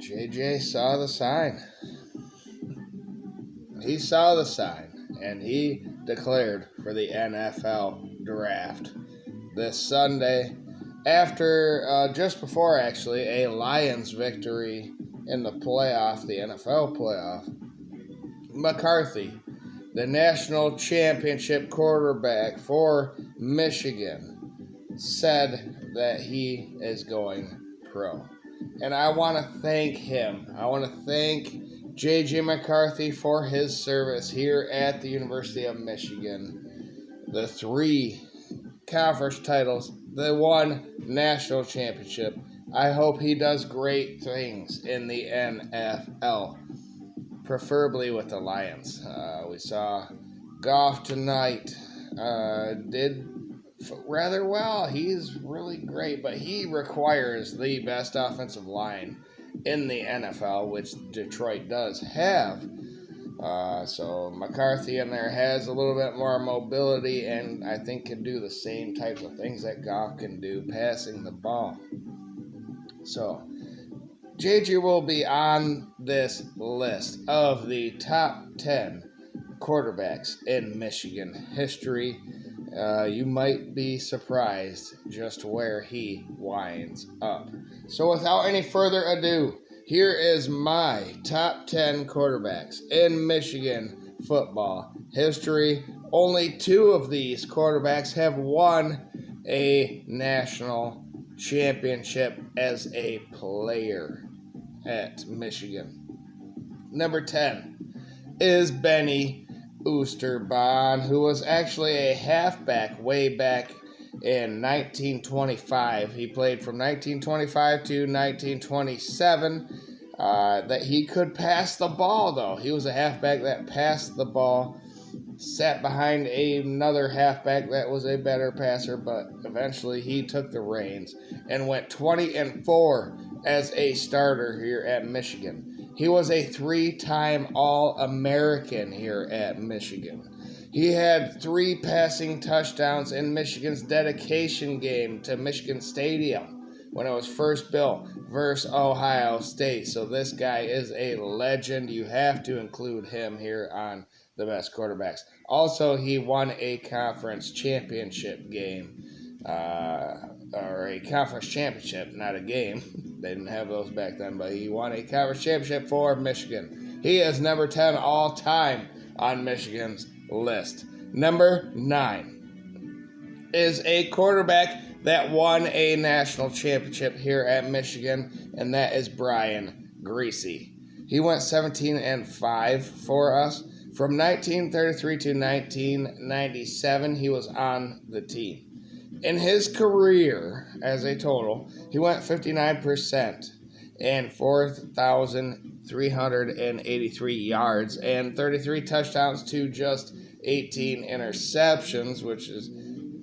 JJ saw the sign. He saw the sign, and he declared for the NFL draft this Sunday after, just before actually, a Lions victory in the playoff, the NFL playoff. McCarthy, the national championship quarterback for Michigan, said that he is going pro. And I want to thank him. I want to thank JJ McCarthy for his service here at the University of Michigan. The 3 conference titles, the 1 national championship. I hope he does great things in the NFL, preferably with the Lions. We saw Goff tonight, did rather well. He's really great, but he requires the best offensive line in the NFL, which Detroit does have. So McCarthy in there has a little bit more mobility and I think can do the same types of things that Goff can do, passing the ball. So JJ will be on this list of the top 10 quarterbacks in Michigan history. You might be surprised just where he winds up. So without any further ado, here is my top 10 quarterbacks in Michigan football history. Only 2 of these quarterbacks have won a national championship as a player at Michigan. Number 10 is Benny Oosterbaan, who was actually a halfback way back in 1925. He played from 1925 to 1927. That he could pass the ball, though. He was a halfback that passed the ball, sat behind another halfback that was a better passer, but eventually he took the reins and went 20-4 as a starter here at Michigan. He was a 3-time All-American here at Michigan. He had 3 passing touchdowns in Michigan's dedication game to Michigan Stadium when it was first built versus Ohio State. So this guy is a legend. You have to include him here on the best quarterbacks. Also, he won a conference championship game. Or a conference championship, not a game. They didn't have those back then, but he won a conference championship for Michigan. He is number 10 all time on Michigan's list. Number 9 is a quarterback that won a national championship here at Michigan, and that is Brian Griese. He went 17-5 for us. From 1933 to 1997, he was on the team. In his career, as a total, he went 59% and 4,383 yards and 33 touchdowns to just 18 interceptions, which is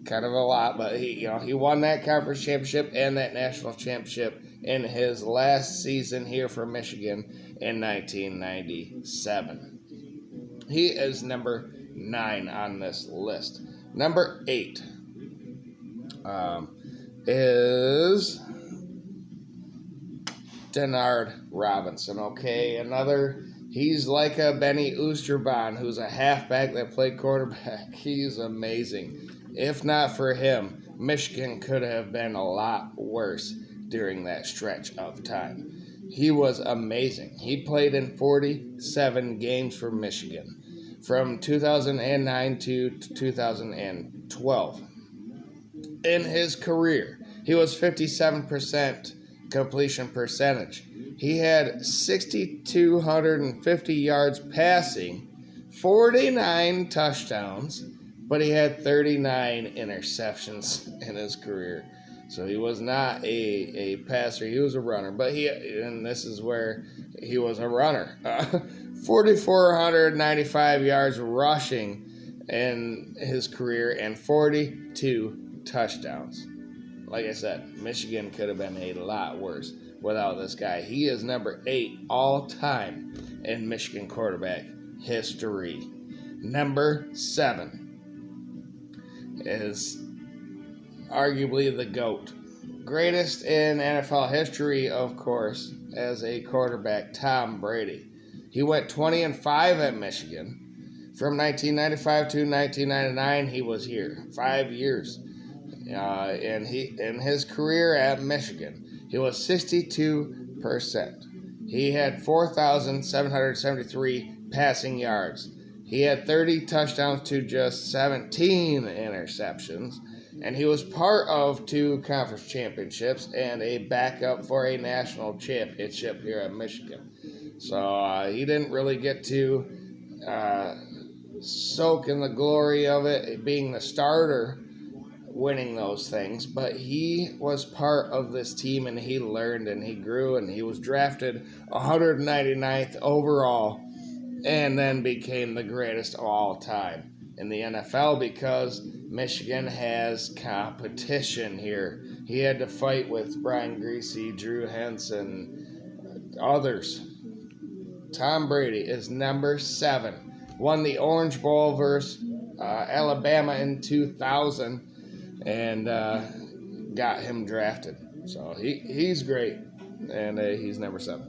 kind of a lot, but he won that conference championship and that national championship in his last season here for Michigan in 1997. He is number 9 on this list. Number 8 is Denard Robinson. Okay, he's like a Benny Oosterbaan, who's a halfback that played quarterback. He's amazing. If not for him, Michigan could have been a lot worse during that stretch of time. He was amazing. He played in 47 games for Michigan from 2009 to 2012. In his career, he was 57% completion percentage. He had 6,250 yards passing, 49 touchdowns, but he had 39 interceptions in his career. So he was not a passer, he was a runner. And this is where he was a runner. 4,495 yards rushing in his career and 42 touchdowns. Like I said, Michigan could have been a lot worse without this guy. He is number 8 all time in Michigan quarterback history. Number 7 is arguably the GOAT. Greatest in NFL history, of course, as a quarterback, Tom Brady. He went 20-5 at Michigan. From 1995 to 1999, he was here 5 years. And in his career at Michigan, he was 62%. He had 4,773 passing yards. He had 30 touchdowns to just 17 interceptions. And he was part of 2 conference championships and a backup for a national championship here at Michigan. So he didn't really get to soak in the glory of it, being the starter, winning those things. But he was part of this team, and he learned and he grew, and he was drafted 199th overall and then became the greatest of all time in the NFL because Michigan has competition here. He had to fight with Brian Griese, Drew Henson, others. Tom Brady is number 7. Won the Orange Bowl versus Alabama in 2000 and got him drafted. So he's great, and he's number 7.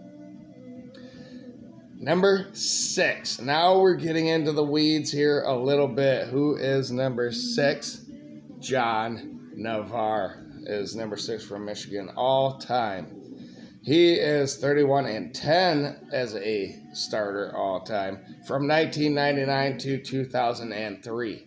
Number 6. Now we're getting into the weeds here a little bit. Who is number 6? John Navarre is number 6 from Michigan all time. He is 31-10 as a starter all time from 1999 to 2003.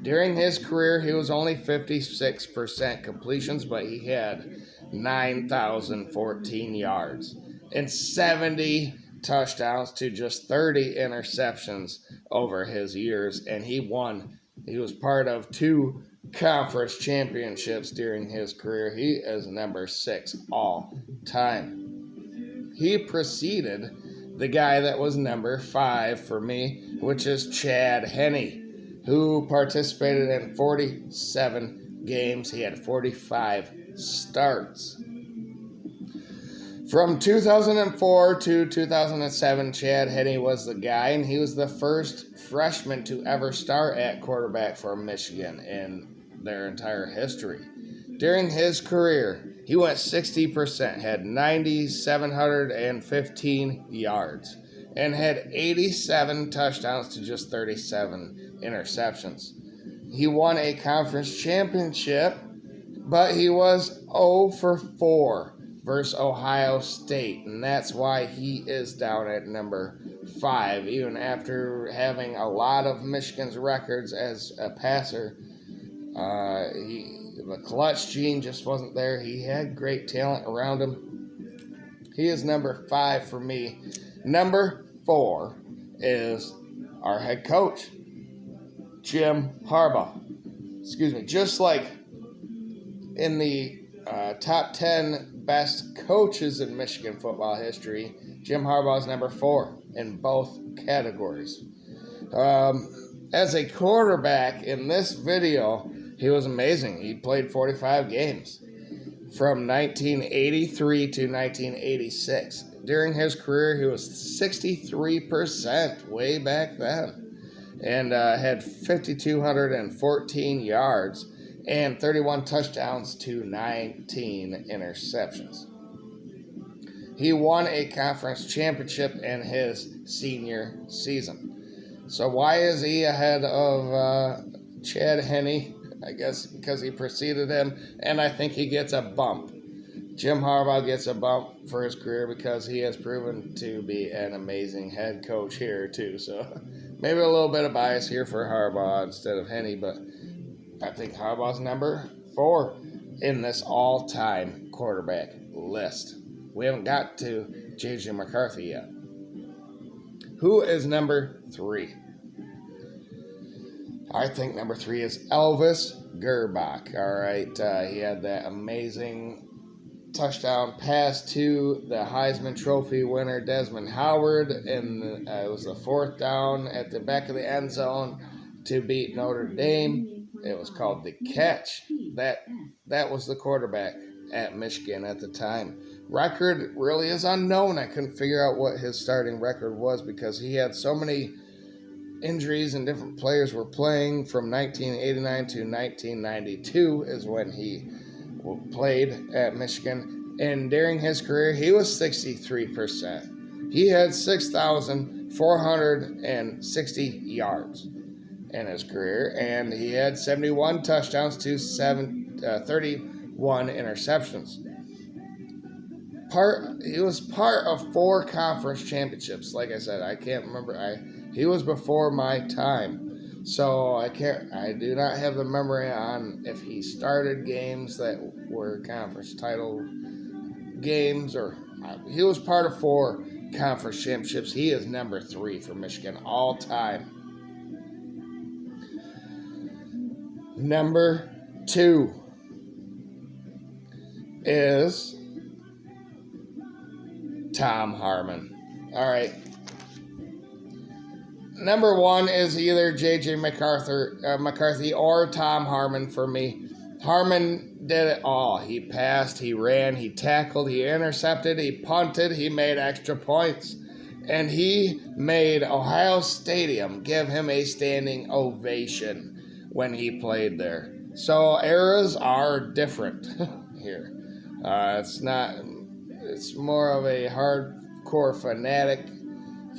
During his career, he was only 56% completions, but he had 9,014 yards and 70 touchdowns to just 30 interceptions over his years, and he was part of 2 conference championships during his career. He is number 6 all time. He preceded the guy that was number 5 for me, which is Chad Henne, who participated in 47 games. He had 45 starts. From 2004 to 2007, Chad Henne was the guy, and he was the first freshman to ever start at quarterback for Michigan in their entire history. During his career, he went 60%, had 9,715 yards, and had 87 touchdowns to just 37 interceptions. He won a conference championship, but he was 0 for 4 versus Ohio State, and that's why he is down at number 5, even after having a lot of Michigan's records as a passer. The clutch gene just wasn't there. He had great talent around him. He is number 5 for me. Number 4 is our head coach, Jim Harbaugh. Just like in the top 10 best coaches in Michigan football history, Jim Harbaugh is number 4 in both categories. As a quarterback in this video, he was amazing. He played 45 games from 1983 to 1986. During his career, he was 63% way back then, and had 5,214 yards and 31 touchdowns to 19 interceptions. He won a conference championship in his senior season. So why is he ahead of Chad Henne? I guess because he preceded him, and I think he gets a bump. Jim Harbaugh gets a bump for his career because he has proven to be an amazing head coach here too. So maybe a little bit of bias here for Harbaugh instead of Henne, but I think Harbaugh's number 4 in this all-time quarterback list. We haven't got to JJ McCarthy yet. Who is number 3? I think number 3 is Elvis Gerbach. All right, he had that amazing touchdown pass to the Heisman Trophy winner Desmond Howard, and it was the 4th down at the back of the end zone to beat Notre Dame. It was called the catch. That was the quarterback at Michigan at the time. Record really is unknown. I couldn't figure out what his starting record was because he had so many injuries and different players were playing. From 1989 to 1992 is when he played at Michigan. And during his career, he was 63%. He had 6,460 yards in his career, and he had 71 touchdowns to 31 interceptions. He was part of 4 conference championships. Like I said, I can't remember. He was before my time, so I do not have the memory on if he started games that were conference title games, or he was part of 4 conference championships. He is number 3 for Michigan all time. Number 2 is Tom Harmon. All right. Number 1 is either JJ McCarthy or Tom Harmon for me. Harmon did it all. He passed, he ran, he tackled, he intercepted, he punted, he made extra points. And he made Ohio Stadium give him a standing ovation when he played there. So eras are different here. It's more of a hardcore fanatic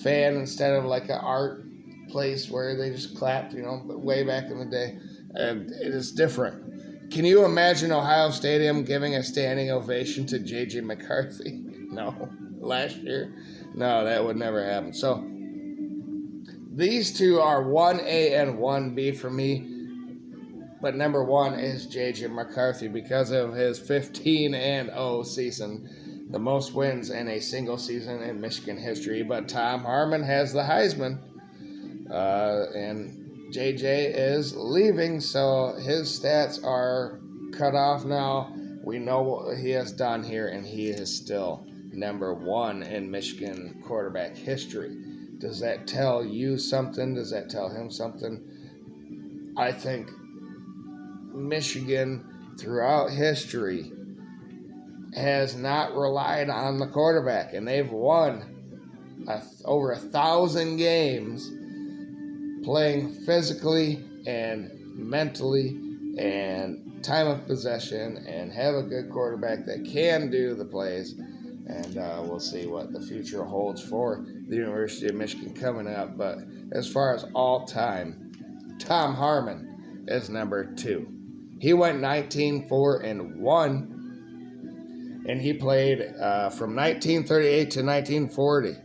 fan instead of like an art place where they just clapped, but way back in the day. And it is different. Can you imagine Ohio Stadium giving a standing ovation to JJ McCarthy? No. Last year? No, that would never happen. So these two are 1A and 1B for me. But number 1 is JJ McCarthy because of his 15-0 season, the most wins in a single season in Michigan history. But Tom Harmon has the Heisman, and JJ is leaving, so his stats are cut off now. We know what he has done here, and he is still number 1 in Michigan quarterback history. Does that tell you something? Does that tell him something? I think Michigan, throughout history, has not relied on the quarterback, and they've won over 1,000 games playing physically and mentally and time of possession and have a good quarterback that can do the plays. And we'll see what the future holds for the University of Michigan coming up. But as far as all time, Tom Harmon is number 2. He went 19-4-1, and he played from 1938 to 1940.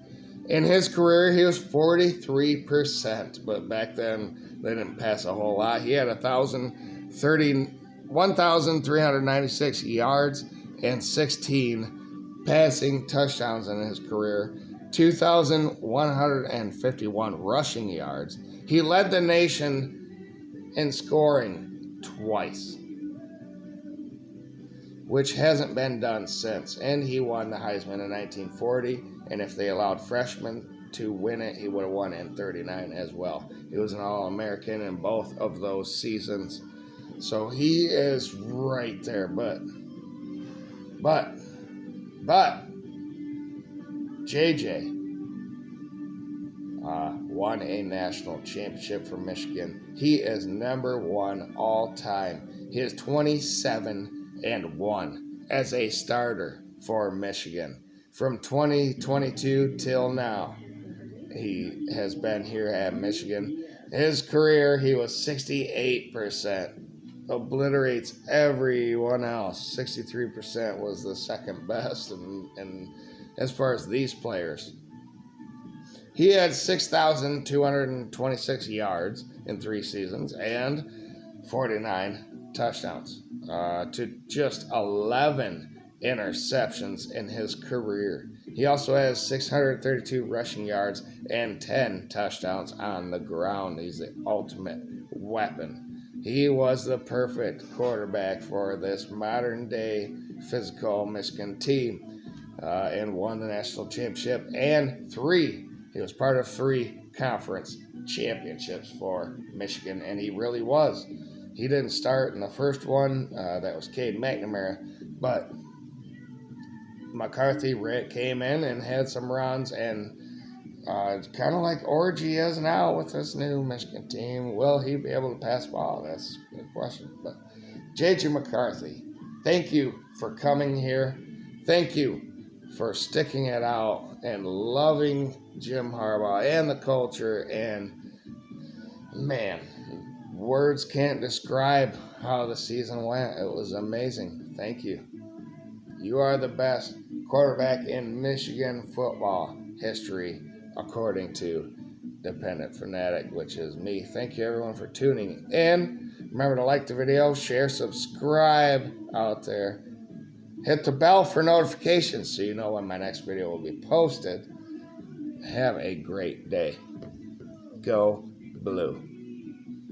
In his career, he was 43%, but back then they didn't pass a whole lot. He had 1,396 yards and 16 passing touchdowns in his career, 2,151 rushing yards. He led the nation in scoring twice, which hasn't been done since. And he won the Heisman in 1940, and if they allowed freshmen to win it, he would have won in 39 as well. He was an All-American in both of those seasons. So he is right there, but JJ won a national championship for Michigan. He is number 1 all time. He is 27-1 as a starter for Michigan. From 2022 till now, he has been here at Michigan. His career, he was 68%. Obliterates everyone else. 63% was the second best, and as far as these players, he had 6,226 yards in 3 seasons and 49 touchdowns to just 11 interceptions in his career. He also has 632 rushing yards and 10 touchdowns on the ground. He's the ultimate weapon. He was the perfect quarterback for this modern-day physical Michigan team, and won the national championship and he was part of 3 conference championships for Michigan, and he really was. He didn't start in the first one. That was Cade McNamara, but McCarthy came in and had some runs, and kind of like Orgy is now with this new Michigan team. Will he be able to pass the ball? That's a good question. But JJ McCarthy, thank you for coming here. thank you for sticking it out and loving Jim Harbaugh and the culture. And man, words can't describe how the season went. It was amazing. Thank you. You are the best quarterback in Michigan football history, according to Dependent Fanatic, which is me. Thank you, everyone, for tuning in. Remember to like the video, share, subscribe out there. Hit the bell for notifications so you know when my next video will be posted. Have a great day. Go Blue.